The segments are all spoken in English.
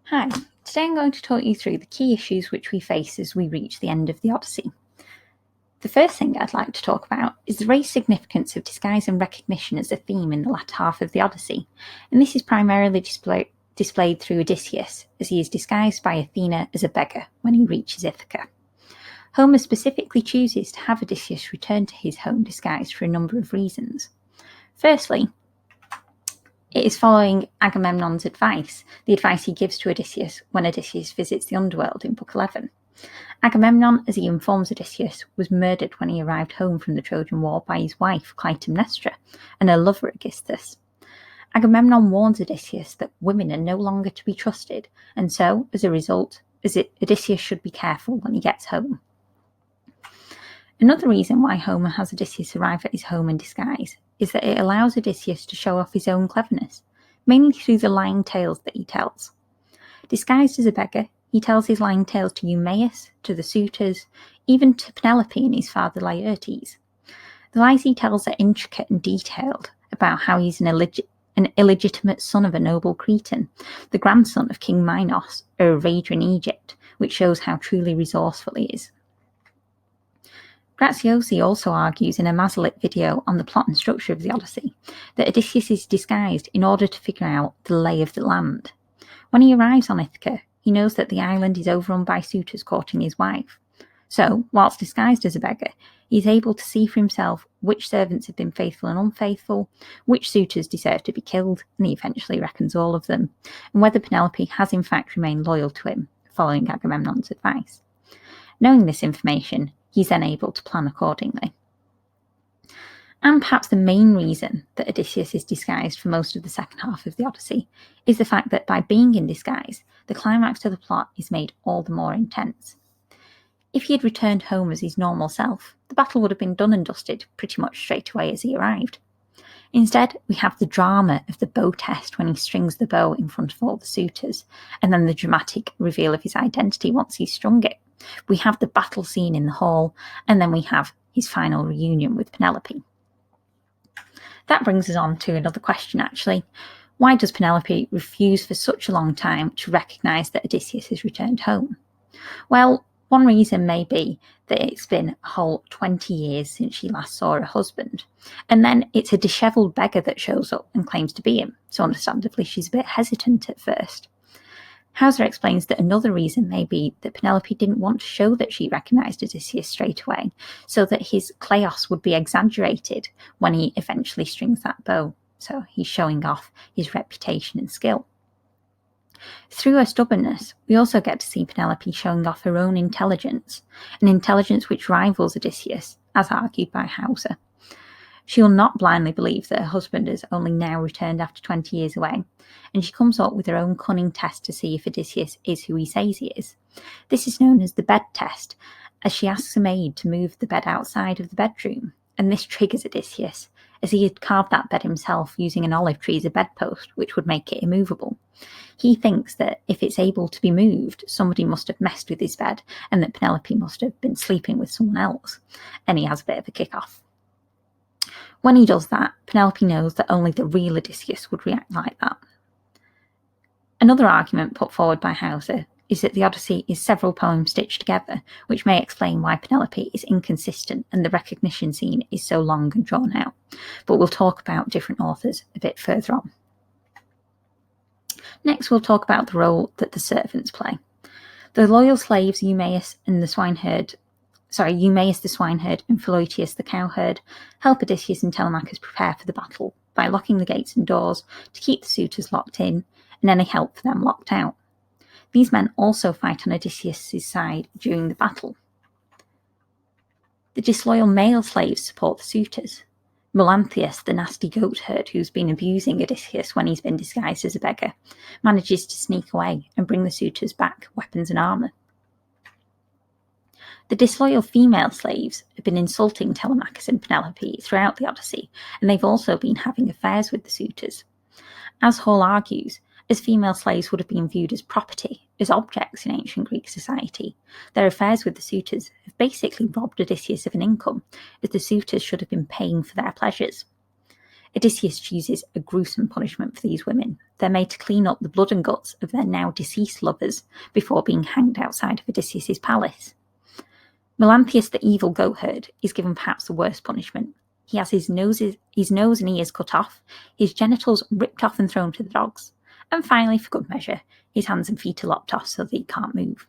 Hi, today I'm going to talk you through the key issues which we face as we reach the end of the Odyssey. The first thing I'd like to talk about is the raised significance of disguise and recognition as a theme in the latter half of the Odyssey, and this is primarily displayed through Odysseus, as he is disguised by Athena as a beggar when he reaches Ithaca. Homer specifically chooses to have Odysseus return to his home disguised for a number of reasons. Firstly, it is following Agamemnon's advice, the advice he gives to Odysseus when Odysseus visits the underworld in Book 11. Agamemnon, as he informs Odysseus, was murdered when he arrived home from the Trojan War by his wife Clytemnestra and her lover Aegisthus. Agamemnon warns Odysseus that women are no longer to be trusted, and so, as a result, Odysseus should be careful when he gets home. Another reason why Homer has Odysseus arrive at his home in disguise is that it allows Odysseus to show off his own cleverness, mainly through the lying tales that he tells. Disguised as a beggar, he tells his lying tales to Eumaeus, to the suitors, even to Penelope and his father Laertes. The lies he tells are intricate and detailed about how he's an illegitimate son of a noble Cretan, the grandson of King Minos, a raider in Egypt, which shows how truly resourceful he is. Graziosi also argues in a Masalit video on the plot and structure of the Odyssey that Odysseus is disguised in order to figure out the lay of the land. When he arrives on Ithaca, he knows that the island is overrun by suitors courting his wife. So, whilst disguised as a beggar, he is able to see for himself which servants have been faithful and unfaithful, which suitors deserve to be killed, and he eventually reckons all of them, and whether Penelope has in fact remained loyal to him, following Agamemnon's advice. Knowing this information, he's then able to plan accordingly. And perhaps the main reason that Odysseus is disguised for most of the second half of the Odyssey is the fact that by being in disguise, the climax to the plot is made all the more intense. If he had returned home as his normal self, the battle would have been done and dusted pretty much straight away as he arrived. Instead, we have the drama of the bow test when he strings the bow in front of all the suitors, and then the dramatic reveal of his identity once he's strung it. We have the battle scene in the hall, and then we have his final reunion with Penelope. That brings us on to another question, actually. Why does Penelope refuse for such a long time to recognise that Odysseus has returned home? Well, one reason may be that it's been a whole 20 years since she last saw her husband, and then it's a dishevelled beggar that shows up and claims to be him, so understandably she's a bit hesitant at first. Hauser explains that another reason may be that Penelope didn't want to show that she recognised Odysseus straight away, so that his kleos would be exaggerated when he eventually strings that bow, so he's showing off his reputation and skill. Through her stubbornness, we also get to see Penelope showing off her own intelligence, an intelligence which rivals Odysseus, as argued by Hauser. She will not blindly believe that her husband has only now returned after 20 years away, and she comes up with her own cunning test to see if Odysseus is who he says he is. This is known as the bed test, as she asks a maid to move the bed outside of the bedroom, and this triggers Odysseus, as he had carved that bed himself using an olive tree as a bedpost, which would make it immovable. He thinks that if it's able to be moved, somebody must have messed with his bed, and that Penelope must have been sleeping with someone else, and he has a bit of a kick-off. When he does that, Penelope knows that only the real Odysseus would react like that. Another argument put forward by Hauser is that the Odyssey is several poems stitched together, which may explain why Penelope is inconsistent and the recognition scene is so long and drawn out, but we'll talk about different authors a bit further on. Next, we'll talk about the role that the servants play. The loyal slaves Eumaeus the swineherd and Philœtius the cowherd help Odysseus and Telemachus prepare for the battle by locking the gates and doors to keep the suitors locked in and any help for them locked out. These men also fight on Odysseus' side during the battle. The disloyal male slaves support the suitors. Melanthius, the nasty goatherd who's been abusing Odysseus when he's been disguised as a beggar, manages to sneak away and bring the suitors back weapons and armour. The disloyal female slaves have been insulting Telemachus and Penelope throughout the Odyssey, and they've also been having affairs with the suitors. As Hall argues, as female slaves would have been viewed as property, as objects in ancient Greek society, their affairs with the suitors have basically robbed Odysseus of an income, as the suitors should have been paying for their pleasures. Odysseus chooses a gruesome punishment for these women. They're made to clean up the blood and guts of their now deceased lovers before being hanged outside of Odysseus's palace. Melanthius, the evil goatherd, is given perhaps the worst punishment. He has his nose and ears cut off, his genitals ripped off and thrown to the dogs, and finally, for good measure, his hands and feet are lopped off so that he can't move.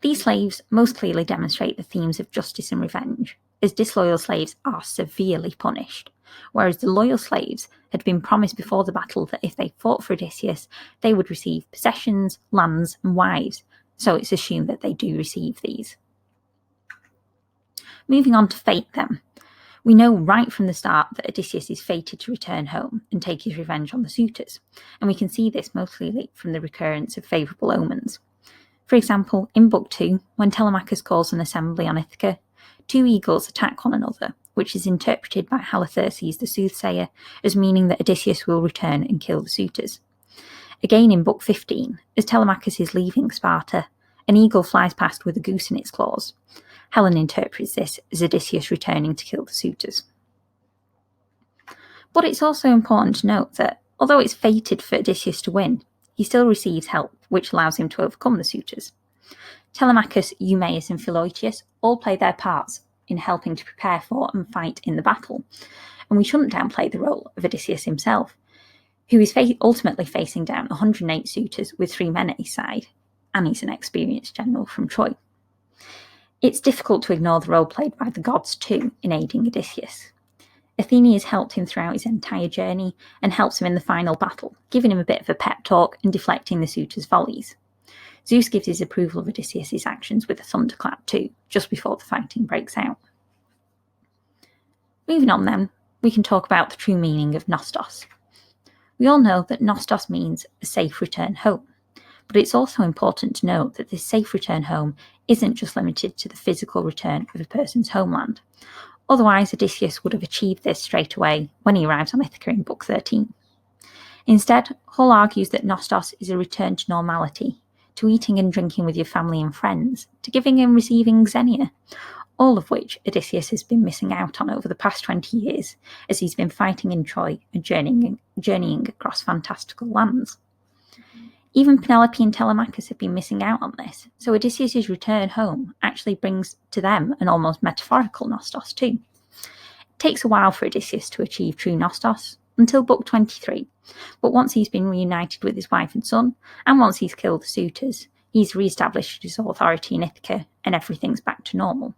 These slaves most clearly demonstrate the themes of justice and revenge, as disloyal slaves are severely punished, whereas the loyal slaves had been promised before the battle that if they fought for Odysseus, they would receive possessions, lands, and wives, so it's assumed that they do receive these. Moving on to fate then. We know right from the start that Odysseus is fated to return home and take his revenge on the suitors, and we can see this most clearly from the recurrence of favourable omens. For example, in Book 2, when Telemachus calls an assembly on Ithaca, 2 eagles attack one another, which is interpreted by Halitherses the soothsayer as meaning that Odysseus will return and kill the suitors. Again in Book 15, as Telemachus is leaving Sparta, an eagle flies past with a goose in its claws. Helen interprets this as Odysseus returning to kill the suitors. But it's also important to note that, although it's fated for Odysseus to win, he still receives help, which allows him to overcome the suitors. Telemachus, Eumaeus and Philoetius all play their parts in helping to prepare for and fight in the battle, and we shouldn't downplay the role of Odysseus himself, who is ultimately facing down 108 suitors with 3 men at his side, and he's an experienced general from Troy. It's difficult to ignore the role played by the gods too in aiding Odysseus. Athene has helped him throughout his entire journey and helps him in the final battle, giving him a bit of a pep talk and deflecting the suitors' volleys. Zeus gives his approval of Odysseus' actions with a thunderclap too, just before the fighting breaks out. Moving on then, we can talk about the true meaning of nostos. We all know that nostos means a safe return home, but it's also important to note that this safe return home isn't just limited to the physical return of a person's homeland. Otherwise, Odysseus would have achieved this straight away when he arrives on Ithaca in Book 13. Instead, Hull argues that nostos is a return to normality, to eating and drinking with your family and friends, to giving and receiving xenia, all of which Odysseus has been missing out on over the past 20 years as he's been fighting in Troy and journeying across fantastical lands. Even Penelope and Telemachus have been missing out on this, so Odysseus' return home actually brings to them an almost metaphorical nostos too. It takes a while for Odysseus to achieve true nostos, until Book 23, but once he's been reunited with his wife and son, and once he's killed the suitors, he's re-established his authority in Ithaca, and everything's back to normal.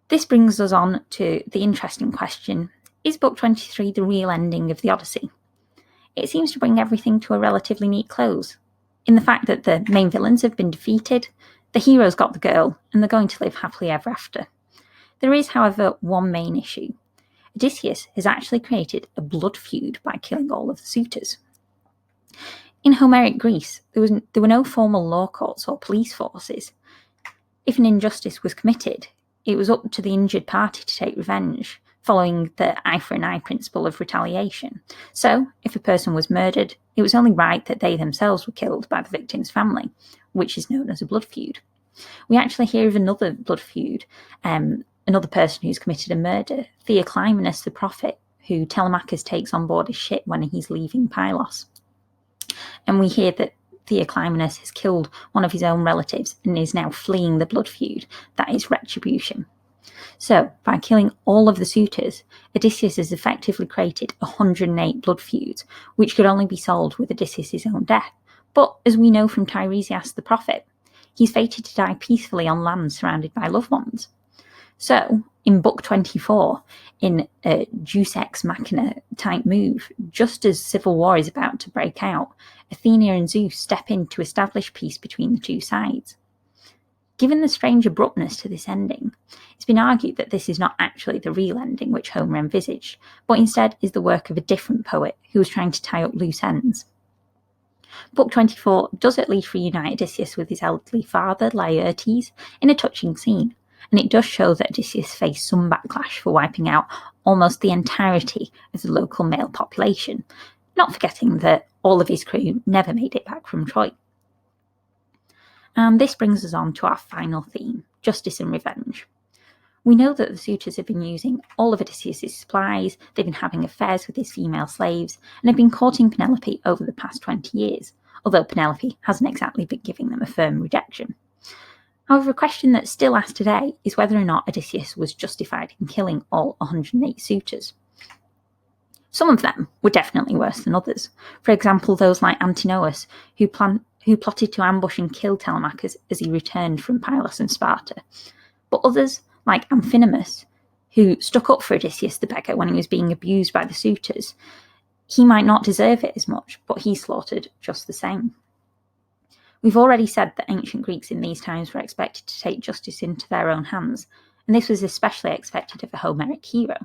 This brings us on to the interesting question, is Book 23 the real ending of the Odyssey? It seems to bring everything to a relatively neat close, in the fact that the main villains have been defeated, the heroes got the girl, and they're going to live happily ever after. There is, however, one main issue. Odysseus has actually created a blood feud by killing all of the suitors. In Homeric Greece, there were no formal law courts or police forces. If an injustice was committed, it was up to the injured party to take revenge, following the eye for an eye principle of retaliation. So, if a person was murdered, it was only right that they themselves were killed by the victim's family, which is known as a blood feud. We actually hear of another blood feud, another person who's committed a murder, Theoclymenus the prophet, who Telemachus takes on board his ship when he's leaving Pylos. And we hear that Theoclymenus has killed one of his own relatives and is now fleeing the blood feud. That is retribution. So, by killing all of the suitors, Odysseus has effectively created 108 blood feuds, which could only be solved with Odysseus' own death. But, as we know from Tiresias the prophet, he's fated to die peacefully on land surrounded by loved ones. So, in Book 24, in a Deus Ex Machina type move, just as civil war is about to break out, Athena and Zeus step in to establish peace between the two sides. Given the strange abruptness to this ending, it's been argued that this is not actually the real ending which Homer envisaged, but instead is the work of a different poet who was trying to tie up loose ends. Book 24 does at least reunite Odysseus with his elderly father, Laertes, in a touching scene, and it does show that Odysseus faced some backlash for wiping out almost the entirety of the local male population, not forgetting that all of his crew never made it back from Troy. And this brings us on to our final theme, justice and revenge. We know that the suitors have been using all of Odysseus' supplies, they've been having affairs with his female slaves, and have been courting Penelope over the past 20 years, although Penelope hasn't exactly been giving them a firm rejection. However, a question that's still asked today is whether or not Odysseus was justified in killing all 108 suitors. Some of them were definitely worse than others. For example, those like Antinous, who plotted to ambush and kill Telemachus as he returned from Pylos and Sparta. But others, like Amphinomus, who stuck up for Odysseus the beggar when he was being abused by the suitors, he might not deserve it as much, but he slaughtered just the same. We've already said that ancient Greeks in these times were expected to take justice into their own hands, and this was especially expected of a Homeric hero.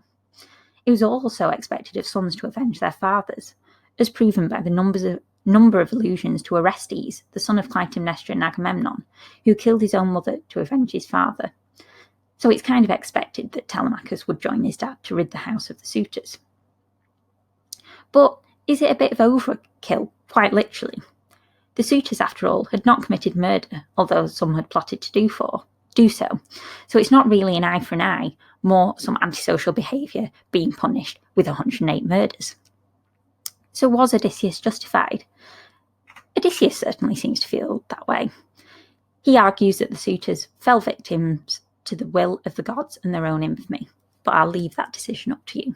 It was also expected of sons to avenge their fathers, as proven by the number of allusions to Orestes, the son of Clytemnestra and Agamemnon, who killed his own mother to avenge his father. So it's kind of expected that Telemachus would join his dad to rid the house of the suitors. But is it a bit of overkill, quite literally? The suitors, after all, had not committed murder, although some had plotted to do so. So it's not really an eye for an eye, more some antisocial behaviour being punished with 108 murders. So was Odysseus justified? Odysseus certainly seems to feel that way. He argues that the suitors fell victims to the will of the gods and their own infamy, but I'll leave that decision up to you.